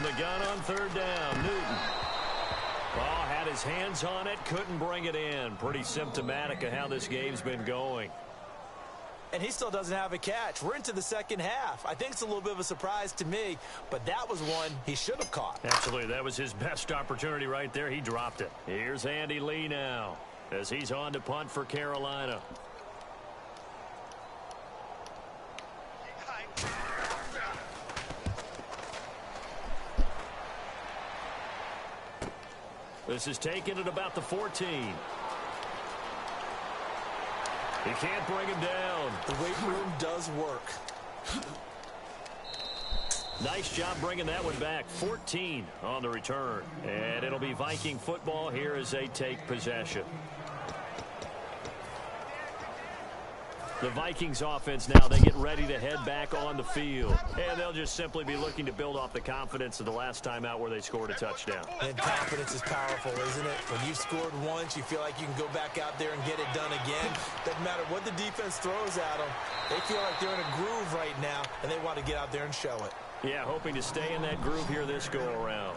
From the gun on third down, Newton. Ball had his hands on it, couldn't bring it in. Pretty symptomatic of how this game's been going. And he still doesn't have a catch. We're into the second half. I think it's a little bit of a surprise to me, but that was one he should have caught. Absolutely. That was his best opportunity right there. He dropped it. Here's Andy Lee now as he's on to punt for Carolina. This is taken at about the 14. He can't bring him down. The weight room does work. Nice job bringing that one back. 14 on the return. And it'll be Viking football here as they take possession. The Vikings offense now, they get ready to head back on the field. And they'll just simply be looking to build off the confidence of the last time out where they scored a touchdown. And confidence is powerful, isn't it? When you've scored once, you feel like you can go back out there and get it done again. Doesn't matter what the defense throws at them. They feel like they're in a groove right now, and they want to get out there and show it. Yeah, hoping to stay in that groove here this go-around.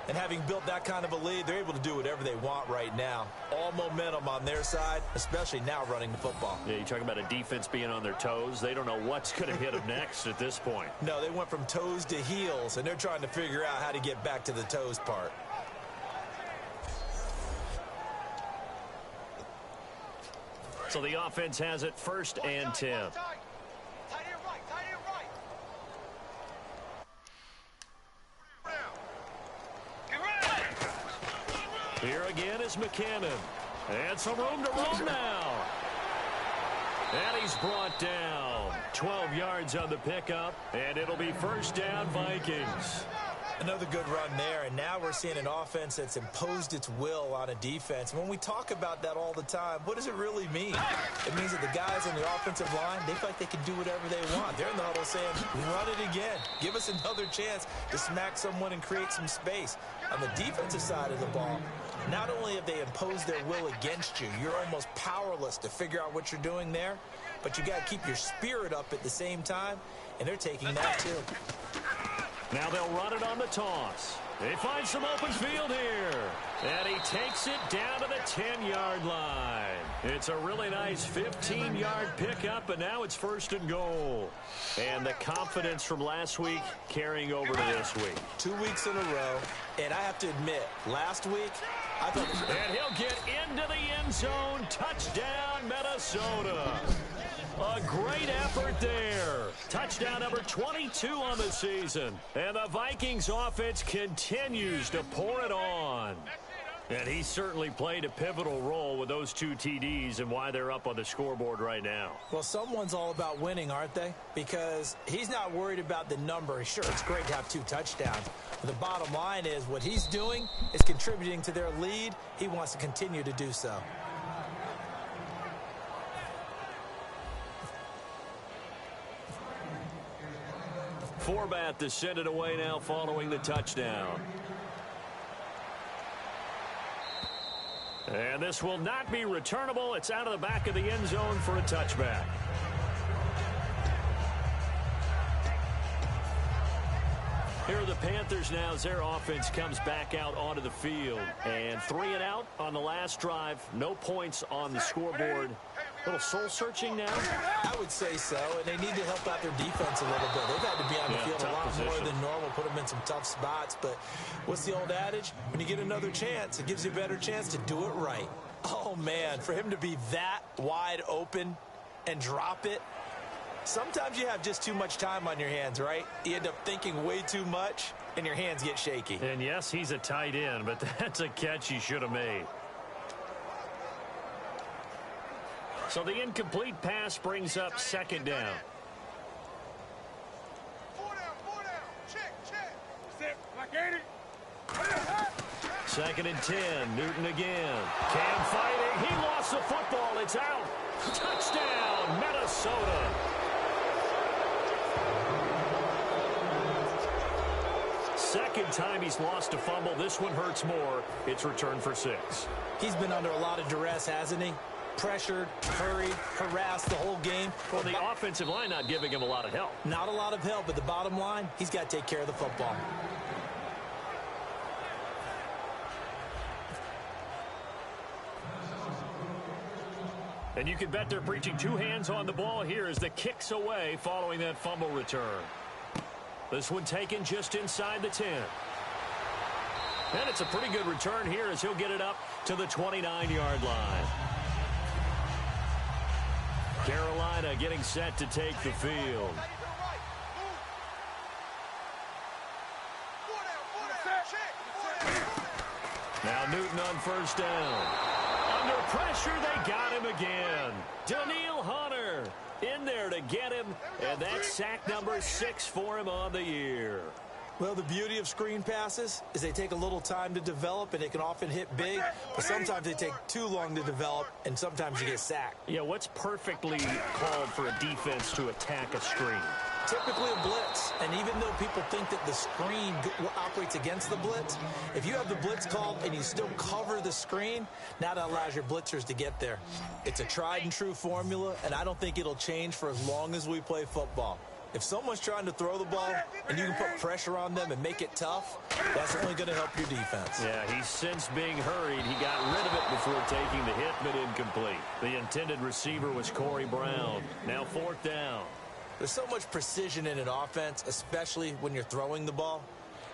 And having built that kind of a lead, they're able to do whatever they want right now. All momentum on their side, especially now running the football. Yeah, you talk about a defense being on their toes. They don't know what's going to hit them next at this point. No, they went from toes to heels, and they're trying to figure out how to get back to the toes part. So the offense has it 1st and 10. Here again is McKinnon. And some room to run now. And he's brought down. 12 yards on the pickup. And it'll be 1st down Vikings. Another good run there, and now we're seeing an offense that's imposed its will on a defense. When we talk about that all the time, what does it really mean? It means that the guys on the offensive line, they feel like they can do whatever they want. They're in the huddle saying, run it again. Give us another chance to smack someone and create some space. On the defensive side of the ball, not only have they imposed their will against you, you're almost powerless to figure out what you're doing there, but you got to keep your spirit up at the same time, and they're taking that too. Now they'll run it on the toss. They find some open field here. And he takes it down to the 10-yard line. It's a really nice 15-yard pickup, and now it's 1st and goal. And the confidence from last week carrying over to this week. 2 weeks in a row, and I have to admit, last week, I thought... And he'll get into the end zone. Touchdown, Minnesota. A great effort there. Touchdown number 22 on the season. And the Vikings offense continues to pour it on. And he certainly played a pivotal role with those 2 TDs and why they're up on the scoreboard right now. Well, someone's all about winning, aren't they? Because he's not worried about the number. Sure, it's great to have 2 touchdowns. But the bottom line is what he's doing is contributing to their lead. He wants to continue to do so. Forbat to send it away now following the touchdown. And this will not be returnable. It's out of the back of the end zone for a touchback. Here are the Panthers now as their offense comes back out onto the field. And 3 and out on the last drive. No points on the scoreboard. A little soul-searching now? I would say so, and they need to help out their defense a little bit. They've had to be on the field a lot more than normal, put them in some tough spots. But what's the old adage? When you get another chance, it gives you a better chance to do it right. Oh, man, for him to be that wide open and drop it, sometimes you have just too much time on your hands, right? You end up thinking way too much, and your hands get shaky. And, yes, he's a tight end, but that's a catch he should have made. So the incomplete pass brings up 2nd down. 4 down. Check. Sit. Like 80. 2nd and 10. Newton again. Cam fighting. He lost the football. It's out. Touchdown, Minnesota. Second time he's lost a fumble. This one hurts more. It's returned for 6. He's been under a lot of duress, hasn't he? pressured, hurried, harassed the whole game. Well, the offensive line not giving him a lot of help. Not a lot of help, but the bottom line, he's got to take care of the football. And you can bet they're preaching two hands on the ball here as the kick's away following that fumble return. This one taken just inside the 10. And it's a pretty good return here as he'll get it up to the 29-yard line. Carolina getting set to take the field. Now Newton on first down. Under pressure, they got him again. Daniil Hunter in there to get him, and that's sack number 6 for him on the year. Well, the beauty of screen passes is they take a little time to develop, and they can often hit big, but sometimes they take too long to develop, and sometimes you get sacked. Yeah, what's perfectly called for a defense to attack a screen? Typically a blitz, and even though people think that the screen operates against the blitz, if you have the blitz called and you still cover the screen, now that allows your blitzers to get there. It's a tried and true formula, and I don't think it'll change for as long as we play football. If someone's trying to throw the ball and you can put pressure on them and make it tough, that's only going to help your defense. Yeah, he's since being hurried. He got rid of it before taking the hit, but incomplete. The intended receiver was Corey Brown. Now 4th down. There's so much precision in an offense, especially when you're throwing the ball.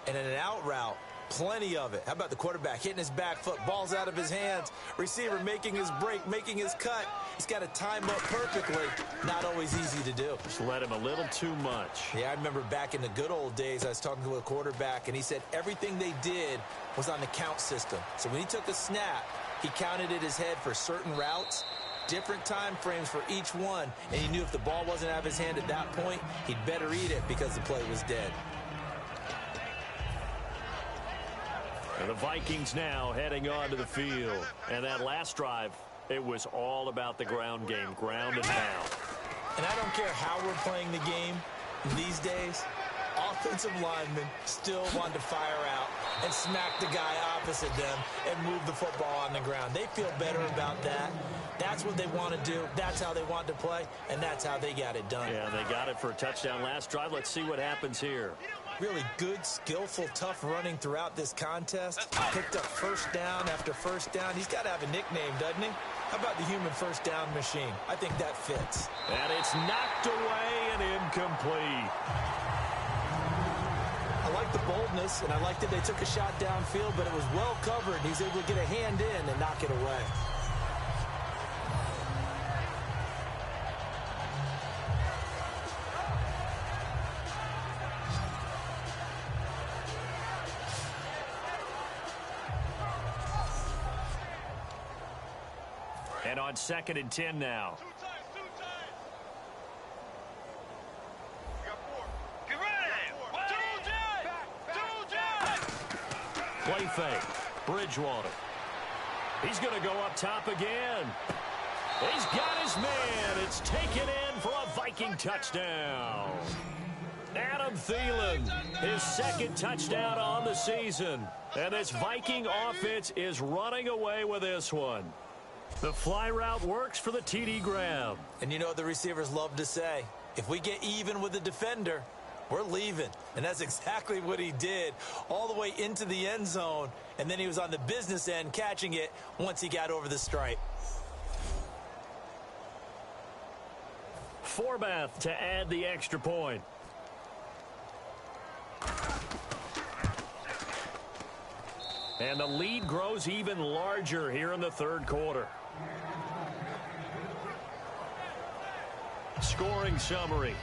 And in an out route, plenty of it. How about the quarterback hitting his back foot, ball's out of his hands, receiver making his break, making his cut. He's got to time up perfectly. Not always easy to do. Just let him a little too much. Yeah, I remember back in the good old days, I was talking to a quarterback, and he said everything they did was on the count system. So when he took a snap, he counted in his head for certain routes, different time frames for each one, and he knew if the ball wasn't out of his hand at that point, he'd better eat it because the play was dead. And the Vikings now heading onto the field. And that last drive, it was all about the ground game, ground and pound. And I don't care how we're playing the game these days, offensive linemen still want to fire out and smack the guy opposite them and move the football on the ground. They feel better about that. That's what they want to do. That's how they want to play, and that's how they got it done. Yeah, they got it for a touchdown last drive. Let's see what happens here. Really good, skillful, tough running throughout this contest. Picked up first down after first down. He's got to have a nickname, doesn't he? How about the human first down machine? I think that fits. And it's knocked away and incomplete. I like the boldness, and I like that they took a shot downfield, but it was well covered. He's able to get a hand in and knock it away. And on 2nd and 10 now. Play fake. Bridgewater. He's going to go up top again. He's got his man. It's taken in for a Viking touchdown. Adam Thielen, his 2nd touchdown on the season. And this Viking offense is running away with this one. The fly route works for the TD grab. And you know what the receivers love to say? If we get even with the defender, we're leaving. And that's exactly what he did, all the way into the end zone. And then he was on the business end catching it once he got over the stripe. Forbath to add the extra point. And the lead grows even larger here in the 3rd quarter. Scoring summary.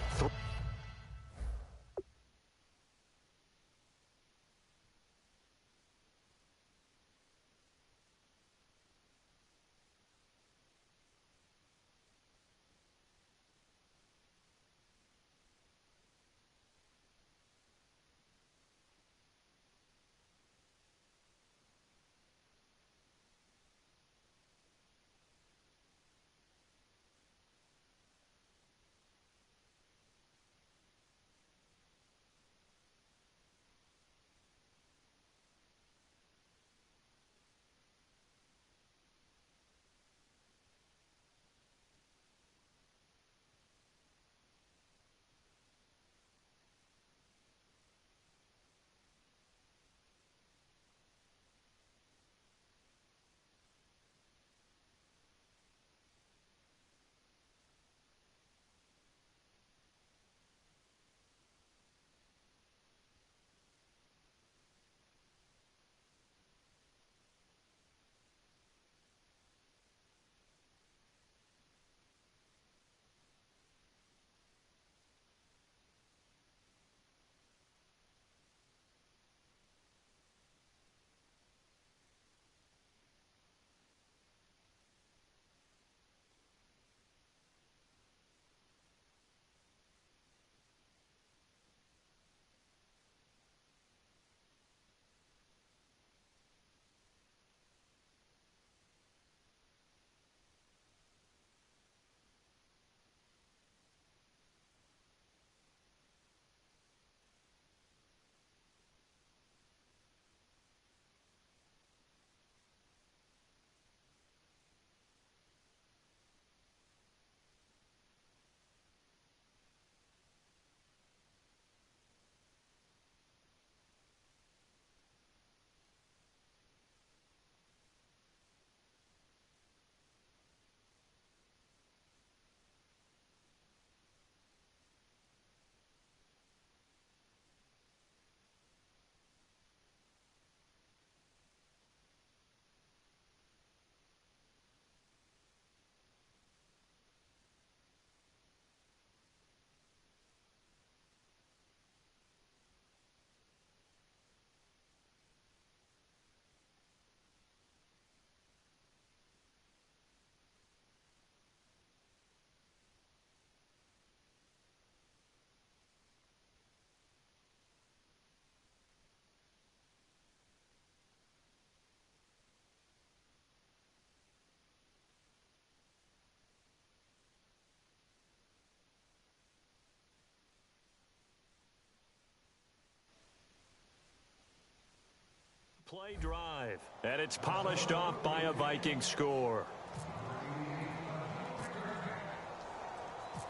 Play drive, and it's polished off by a Viking score.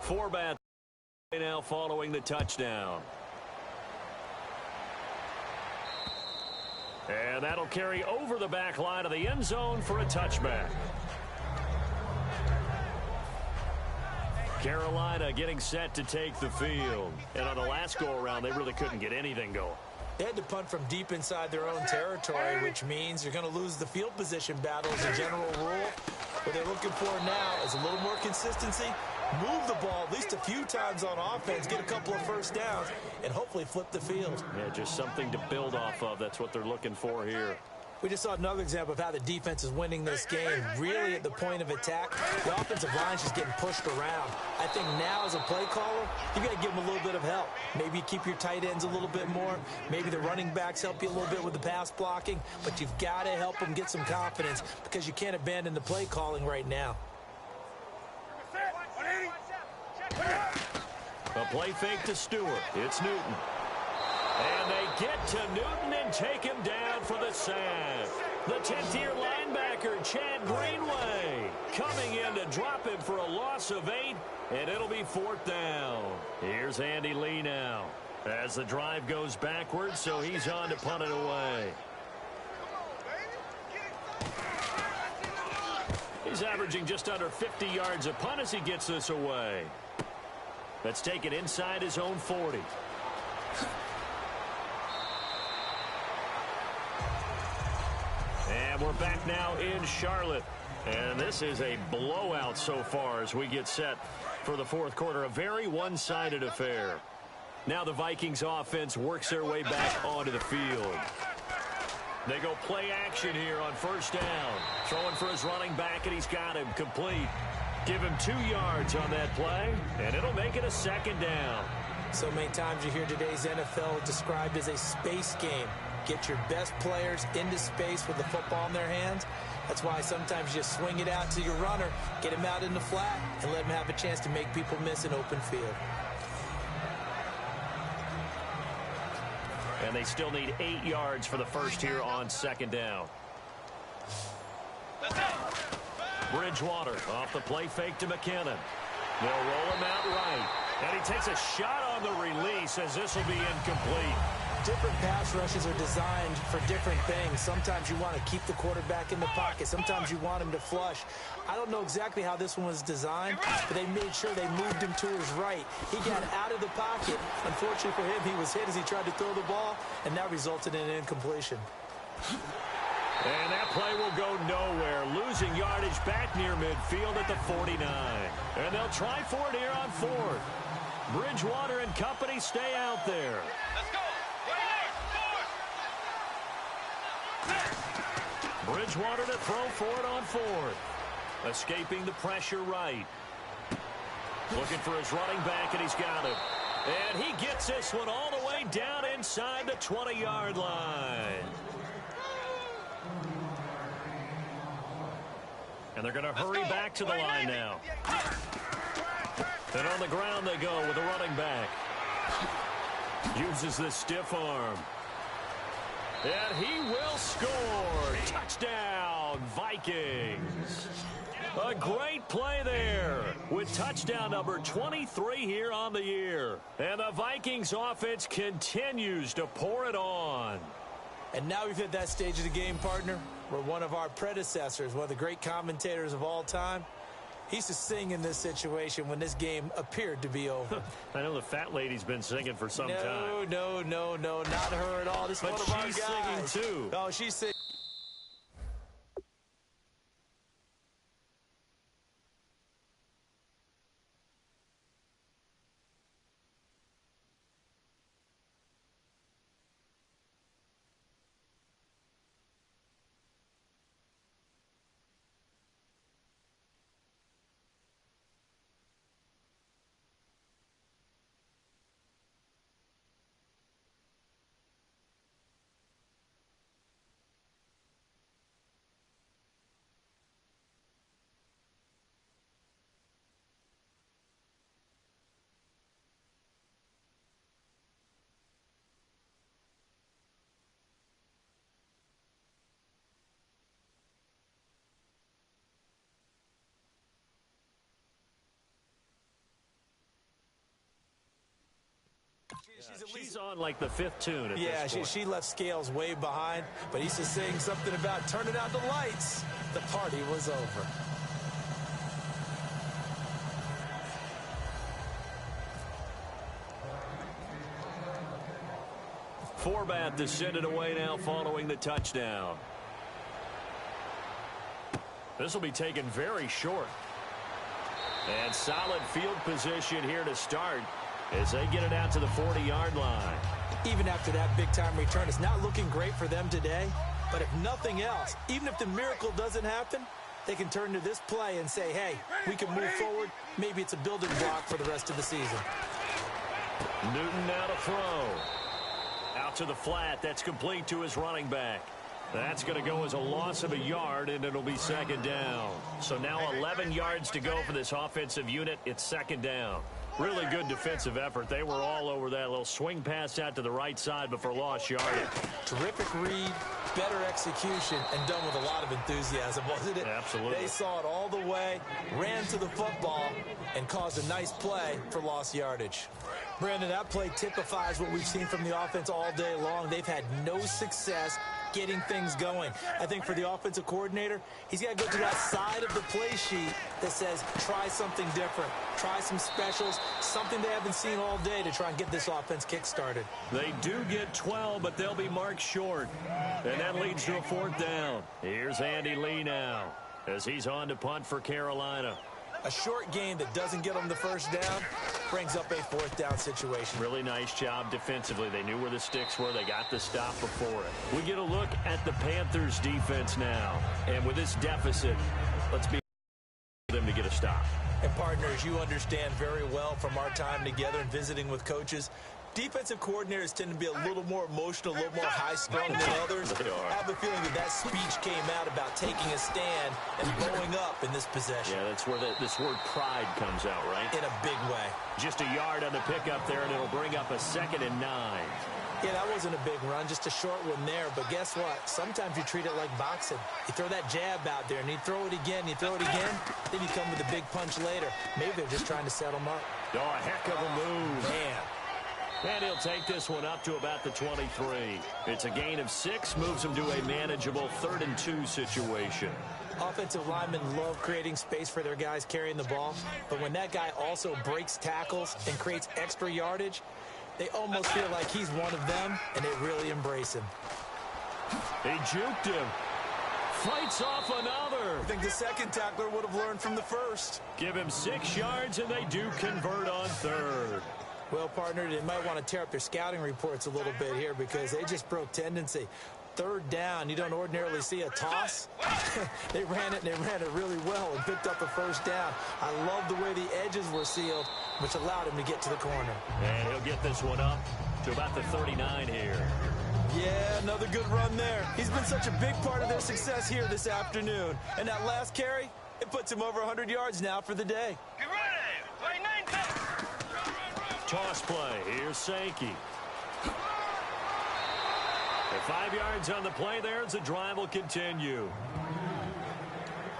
4 bats now following the touchdown. And that'll carry over the back line of the end zone for a touchback. Carolina getting set to take the field. And on the last go-around, they really couldn't get anything going. They had to punt from deep inside their own territory, which means you're going to lose the field position battle as a general rule. What they're looking for now is a little more consistency, move the ball at least a few times on offense, get a couple of first downs, and hopefully flip the field. Yeah, just something to build off of. That's what they're looking for here. We just saw another example of how the defense is winning this game. Really at the point of attack, the offensive line is just getting pushed around. I think now as a play caller, you got to give them a little bit of help. Maybe you keep your tight ends a little bit more. Maybe the running backs help you a little bit with the pass blocking. But you've got to help them get some confidence because you can't abandon the play calling right now. A play fake to Stewart. It's Newton. And they get to Newton and take him down for the sack. The 10th-year linebacker, Chad Greenway, coming in to drop him for a loss of 8, and it'll be 4th down. Here's Andy Lee now as the drive goes backwards, so he's on to punt it away. He's averaging just under 50 yards a punt as he gets this away. Let's take it inside his own 40. And we're back now in Charlotte. And this is a blowout so far as we get set for the fourth quarter. A very one-sided affair. Now the Vikings offense works their way back onto the field. They go play action here on first down. Throwing for his running back, and he's got him complete. Give him 2 yards on that play, and it'll make it a 2nd down. So many times you hear today's NFL described as a space game. Get your best players into space with the football in their hands. That's why sometimes you just swing it out to your runner, get him out in the flat, and let him have a chance to make people miss an open field. And they still need 8 yards for the first here on 2nd down. Bridgewater off the play fake to McKinnon. They'll roll him out right. And he takes a shot on the release as this will be incomplete. Different pass rushes are designed for different things. Sometimes you want to keep the quarterback in the pocket. Sometimes you want him to flush. I don't know exactly how this one was designed, but they made sure they moved him to his right. He got out of the pocket. Unfortunately for him, he was hit as he tried to throw the ball, and that resulted in an incompletion. And that play will go nowhere. Losing yardage back near midfield at the 49. And they'll try for it here on 4th. Bridgewater and company stay out there. Let's go. Bridgewater to throw for it on 4th. Escaping the pressure right. Looking for his running back, and he's got him. And he gets this one all the way down inside the 20-yard line. And they're going to hurry back to the line now. And on the ground they go with the running back. Uses the stiff arm. And he will score. Touchdown, Vikings. A great play there with touchdown number 23 here on the year. And the Vikings offense continues to pour it on. And now we've hit that stage of the game, partner, where one of our predecessors, one of the great commentators of all time, he used to sing in this situation when this game appeared to be over. I know the fat lady's been singing for some time. No, not her at all. This is one of our guys. But she's singing too. Oh, she's singing. She's on like the fifth tune at this point. She left Scales way behind, but he's just saying something about turning out the lights. The party was over. Forbath to send it away now following the touchdown. This will be taken very short. And solid field position here to start as they get it out to the 40-yard line. Even after that big-time return, it's not looking great for them today. But if nothing else, even if the miracle doesn't happen, they can turn to this play and say, hey, we can move forward. Maybe it's a building block for the rest of the season. Newton now to throw. Out to the flat. That's complete to his running back. That's going to go as a loss of a yard, and it'll be second down. So now 11 yards to go for this offensive unit. It's second down. Really good defensive effort. They were all over that little swing pass out to the right side, but for lost yardage. Terrific read, better execution, and done with a lot of enthusiasm, wasn't it? Absolutely. They saw it all the way, ran to the football, and caused a nice play for lost yardage. Brandon, that play typifies what we've seen from the offense all day long. They've had no success getting things going. I think for the offensive coordinator, he's got to go to that side of the play sheet that says try something different, try some specials, something they haven't seen all day to try and get this offense kick-started. They do get 12, but they'll be marked short. And that leads to a fourth down. Here's Andy Lee now as he's on to punt for Carolina. A short game that doesn't get them the first down brings up a fourth down situation. Really nice job defensively. They knew where the sticks were. They got the stop before it. We get a look at the Panthers defense now. And with this deficit, let's be them to get a stop. And partners, you understand very well from our time together and visiting with coaches, defensive coordinators tend to be a little more emotional, a little more high-strung than others. I have a feeling that speech came out about taking a stand and blowing up in this possession. Yeah, that's where this word pride comes out, right? In a big way. Just a yard on the pickup there, and it'll bring up a 2nd and 9. Yeah, that wasn't a big run, just a short one there. But guess what? Sometimes you treat it like boxing. You throw that jab out there, and you throw it again, then you come with a big punch later. Maybe they're just trying to set them up. Oh, a heck of a move. Man. And he'll take this one up to about the 23. It's a gain of 6, moves him to a manageable 3rd and 2 situation. Offensive linemen love creating space for their guys carrying the ball, but when that guy also breaks tackles and creates extra yardage, they almost feel like he's one of them, and they really embrace him. He juked him. Fights off another. I think the second tackler would have learned from the first. Give him 6 yards, and they do convert on 3rd. Well, partner, they might want to tear up their scouting reports a little bit here because they just broke tendency. 3rd down, you don't ordinarily see a toss. They ran it really well and picked up a 1st down. I love the way the edges were sealed, which allowed him to get to the corner. And he'll get this one up to about the 39 here. Yeah, another good run there. He's been such a big part of their success here this afternoon. And that last carry, it puts him over 100 yards now for the day. Get ready. Play 9 times. Toss play. Here's Sankey. 5 yards on the play there as the drive will continue.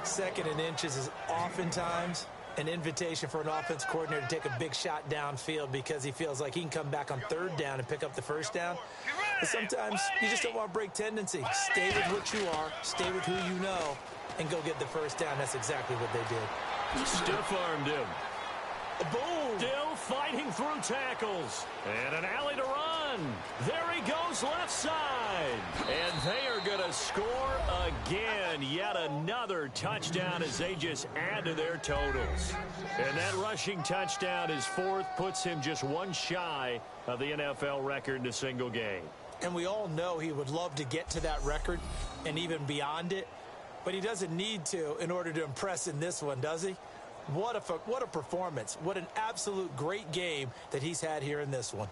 2nd and inches is oftentimes an invitation for an offense coordinator to take a big shot downfield because he feels like he can come back on 3rd down and pick up the 1st down. But sometimes you just don't want to break tendency. Stay with what you are, stay with who you know, and go get the 1st down. That's exactly what they did. Stiff-armed him. Boom! Still fighting through tackles. And an alley to run. There he goes left side. And they are going to score again. Yet another touchdown as they just add to their totals. And that rushing touchdown is 4th, puts him just 1 shy of the NFL record in a single game. And we all know he would love to get to that record and even beyond it. But he doesn't need to in order to impress in this one, does he? What a performance. What an absolute great game that he's had here in this one.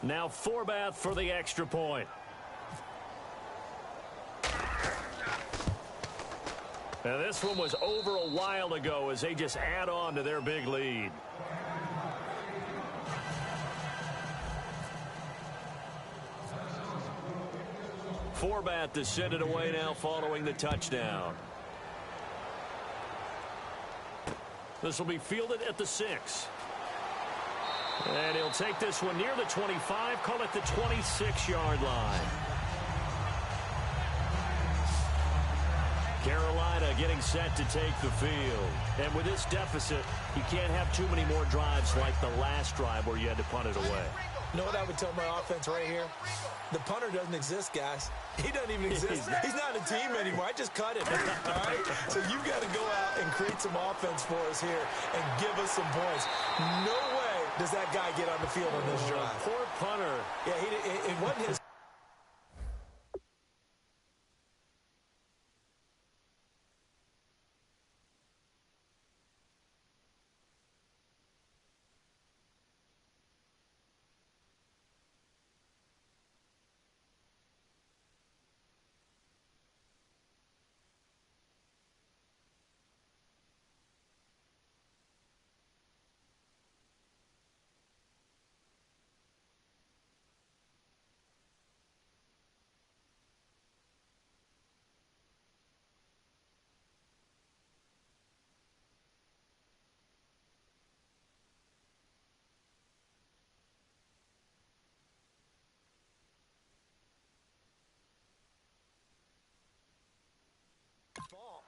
Now Forbath for the extra point. Now this one was over a while ago as they just add on to their big lead. Forbath to send it away now following the touchdown. This will be fielded at the 6. And he'll take this one near the 25, call it the 26-yard line. Carolina getting set to take the field. And with this deficit, you can't have too many more drives like the last drive where you had to punt it away. You know what I would tell my offense right here? The punter doesn't exist, guys. He doesn't even exist. He's not a team anymore. I just cut him. All right? So you've got to go out and create some offense for us here and give us some points. No way does that guy get on the field on this drive. Poor punter. Yeah, it wasn't his.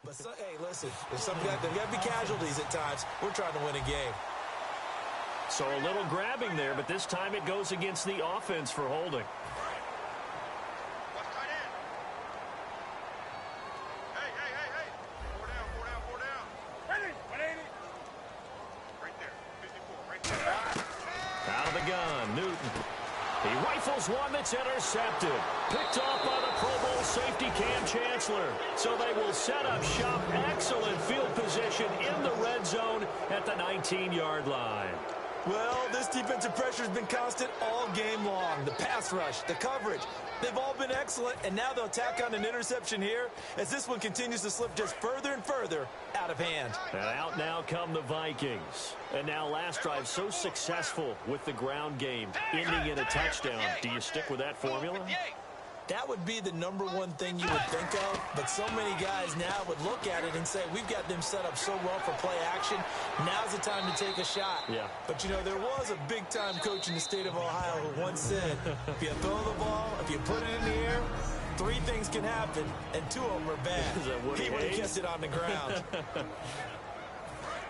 But hey, listen, there's got to be casualties at times. We're trying to win a game. So a little grabbing there, but this time it goes against the offense for holding. Hey. 4 down. Ready? 180. Right there. 54, right there. Out of the gun, Newton. He rifles one that's intercepted. Picked off by the Pro Bowl safety Cam Chancellor. So they will set up shop. Excellent field position in the red zone at the 19-yard line. Well, this defensive pressure has been constant all game long. The pass rush, the coverage, they've all been excellent, and now they'll tack on an interception here as this one continues to slip just further and further out of hand. And out now come the Vikings. And now last drive so successful with the ground game, ending in a touchdown. Do you stick with that formula? That would be the number one thing you would think of, but so many guys now would look at it and say, we've got them set up so well for play action. Now's the time to take a shot. Yeah. But, you know, there was a big-time coach in the state of Ohio who once said, if you throw the ball, if you put it in the air, 3 things can happen, and 2 of them are bad. He would have kept it on the ground.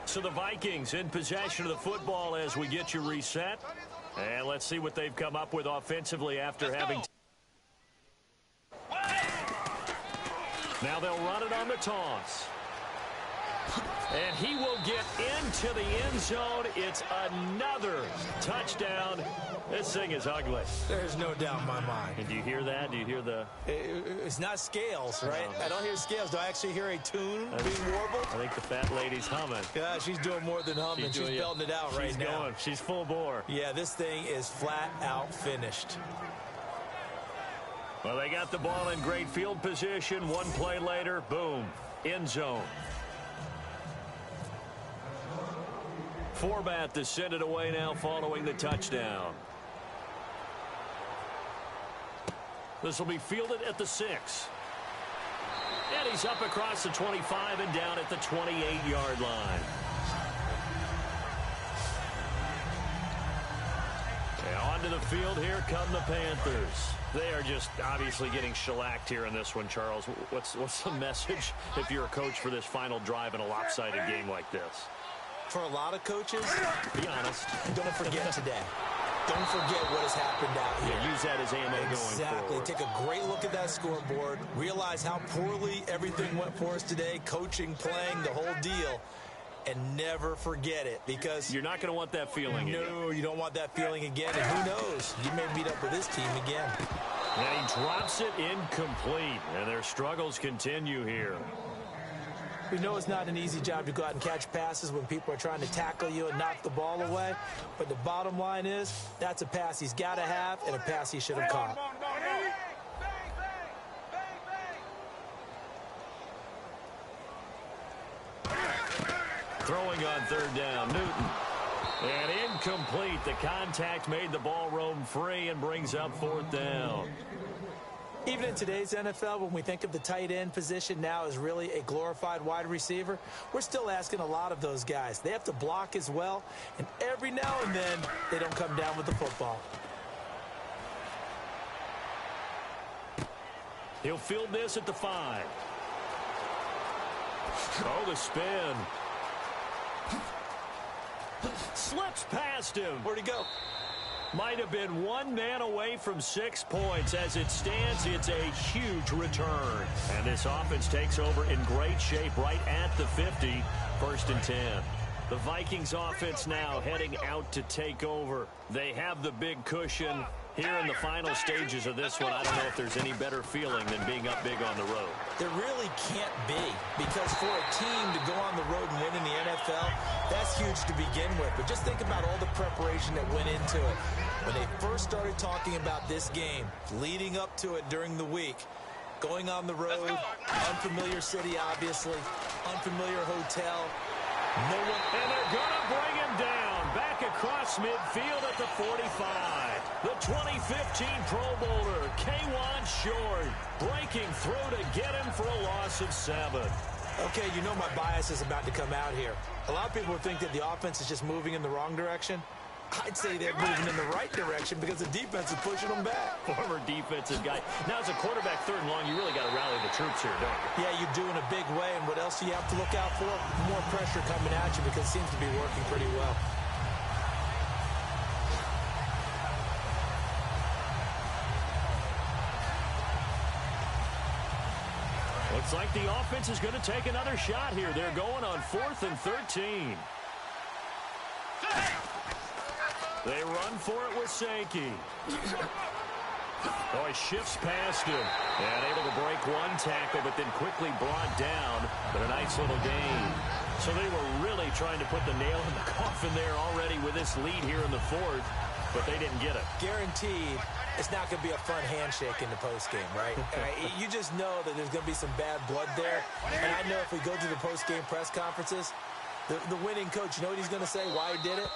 So the Vikings in possession of the football as we get you reset. And let's see what they've come up with offensively after having... Now they'll run it on the toss. And he will get into the end zone. It's another touchdown. This thing is ugly. There's no doubt in my mind. And do you hear that? Do you hear the... It's not scales, right? No. I don't hear scales. Do I actually hear a tune being warbled? I think the fat lady's humming. Yeah, she's doing more than humming. She's belting it out right now. She's going. She's full bore. Yeah, this thing is flat out finished. Well, they got the ball in great field position. One play later, boom, end zone. Forbath to send it away now following the touchdown. This will be fielded at the 6. And he's up across the 25 and down at the 28-yard line. And onto the field, here come the Panthers. They are just obviously getting shellacked here in this one, Charles. What's the message if you're a coach for this final drive in a lopsided game like this? For a lot of coaches, be honest. Don't forget today. Don't forget what has happened out here. Yeah, use that as ammo going Exactly. forward. Take a great look at that scoreboard. Realize how poorly everything went for us today. Coaching, playing, the whole deal. And never forget it, because you're not going to want that feeling again. No, you don't want that feeling again. And who knows? You may meet up with this team again. And he drops it incomplete. And their struggles continue here. We know it's not an easy job to go out and catch passes when people are trying to tackle you and knock the ball away. But the bottom line is, that's a pass he's got to have and a pass he should have caught. Throwing on third down, Newton. And incomplete. The contact made the ball roam free and brings up fourth down. Even in today's NFL, when we think of the tight end position now as really a glorified wide receiver, we're still asking a lot of those guys. They have to block as well, and every now and then, they don't come down with the football. He'll field this at the 5. Oh, the spin. Slips past him. Where'd he go? Might have been one man away from 6 points. As it stands, it's a huge return. And this offense takes over in great shape right at the 50. 1st and 10. The Vikings offense now heading out to take over. They have the big cushion. Here in the final stages of this one, I don't know if there's any better feeling than being up big on the road. There really can't be, because for a team to go on the road and win in the NFL, that's huge to begin with. But just think about all the preparation that went into it. When they first started talking about this game, leading up to it during the week, going on the road, unfamiliar city, obviously, unfamiliar hotel. No one... And they're going to bring him down. Back across midfield at the 45. The 2015 Pro Bowler, K'Wan Short, breaking through to get him for a loss of 7. Okay, you know my bias is about to come out here. A lot of people would think that the offense is just moving in the wrong direction. I'd say they're moving in the right direction because the defense is pushing them back. Former defensive guy. Now, as a quarterback, 3rd and long, you really got to rally the troops here, don't you? Yeah, you do in a big way. And what else do you have to look out for? More pressure coming at you because it seems to be working pretty well. Looks like the offense is going to take another shot here. They're going on 4th and 13. They run for it with Sankey. Oh, he shifts past him. And able to break one tackle, but then quickly brought down. But a nice little gain. So they were really trying to put the nail in the coffin there already with this lead here in the 4th. But they didn't get it. Guaranteed, it's not going to be a fun handshake in the postgame, right? You just know that there's going to be some bad blood there. And I know if we go to the postgame press conferences, the winning coach, you know what he's going to say, why he did it?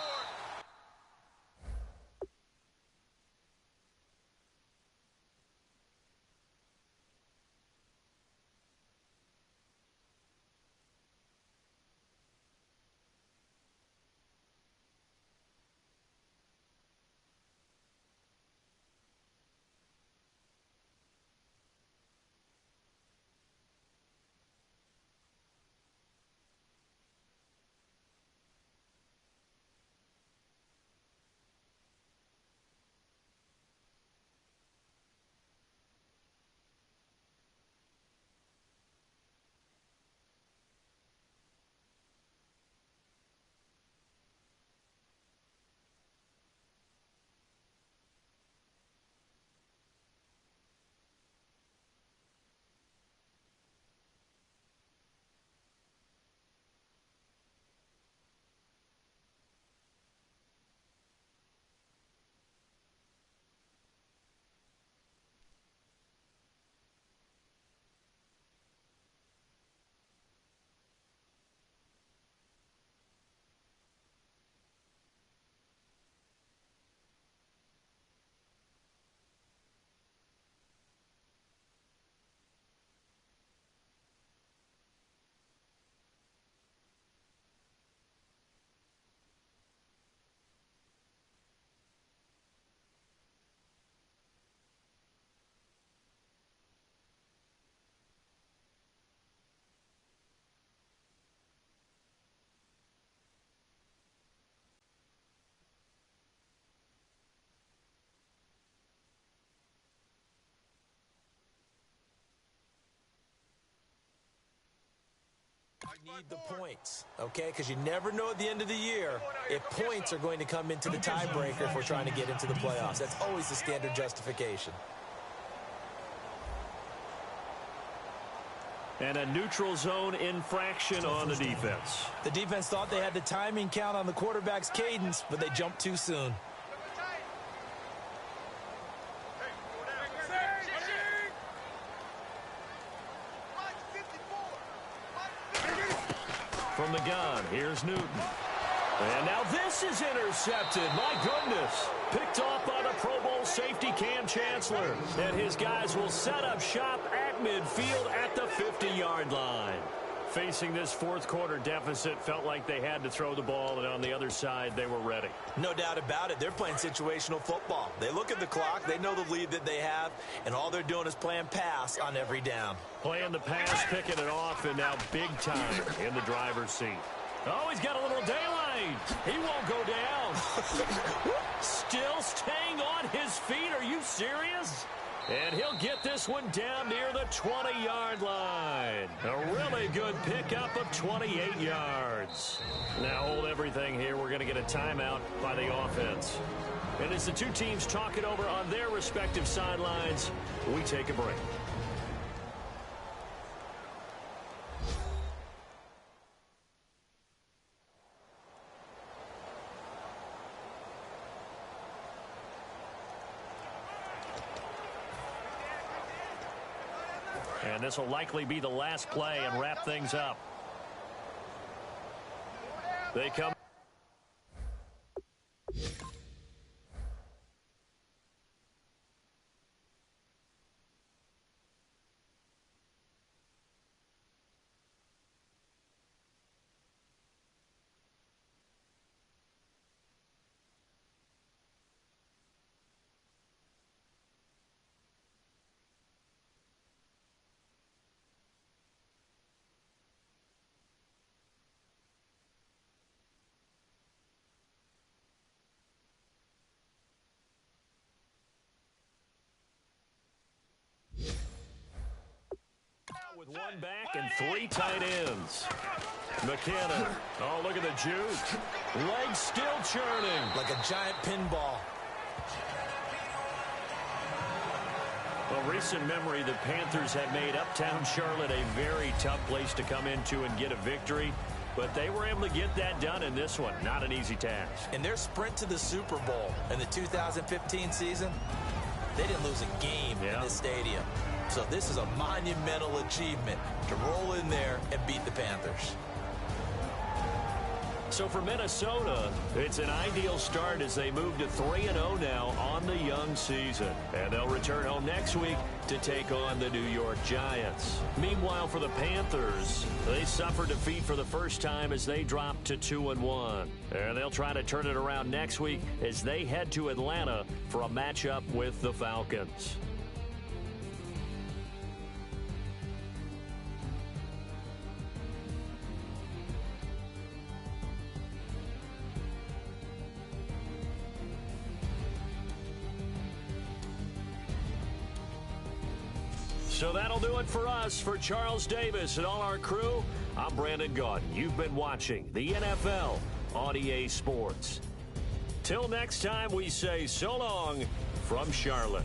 You need the points, okay? Because you never know at the end of the year if points are going to come into the tiebreaker if we're trying to get into the playoffs. That's always the standard justification. And a neutral zone infraction on the defense. The defense thought they had the timing count on the quarterback's cadence, but they jumped too soon. From the gun, here's Newton. And now this is intercepted. My goodness. Picked off by the Pro Bowl safety Cam Chancellor. And his guys will set up shop at midfield at the 50-yard line. Facing this fourth quarter deficit, felt like they had to throw the ball, and on the other side, they were ready. No doubt about it. They're playing situational football. They look at the clock, they know the lead that they have, and all they're doing is playing pass on every down. Playing the pass, picking it off, and now big time in the driver's seat. Oh, he's got a little daylight. He won't go down. Still staying on his feet. Are you serious? And he'll get this one down near the 20-yard line. A really good pickup of 28 yards. Now hold everything here. We're going to get a timeout by the offense. And as the two teams talk it over on their respective sidelines, we take a break. And this will likely be the last play and wrap things up. They come. With one back and three tight ends. McKinnon. Oh, look at the juke. Legs still churning. Like a giant pinball. Well, recent memory, the Panthers have made uptown Charlotte a very tough place to come into and get a victory. But they were able to get that done in this one. Not an easy task. In their sprint to the Super Bowl in the 2015 season, they didn't lose a game in this stadium. So this is a monumental achievement to roll in there and beat the Panthers. So for Minnesota, it's an ideal start as they move to 3-0 now on the young season. And they'll return home next week to take on the New York Giants. Meanwhile, for the Panthers, they suffered defeat for the first time as they dropped to 2-1. And they'll try to turn it around next week as they head to Atlanta for a matchup with the Falcons. So that'll do it for us. For Charles Davis and all our crew, I'm Brandon Gaudin. You've been watching the NFL on EA Sports. Till next time, we say so long from Charlotte.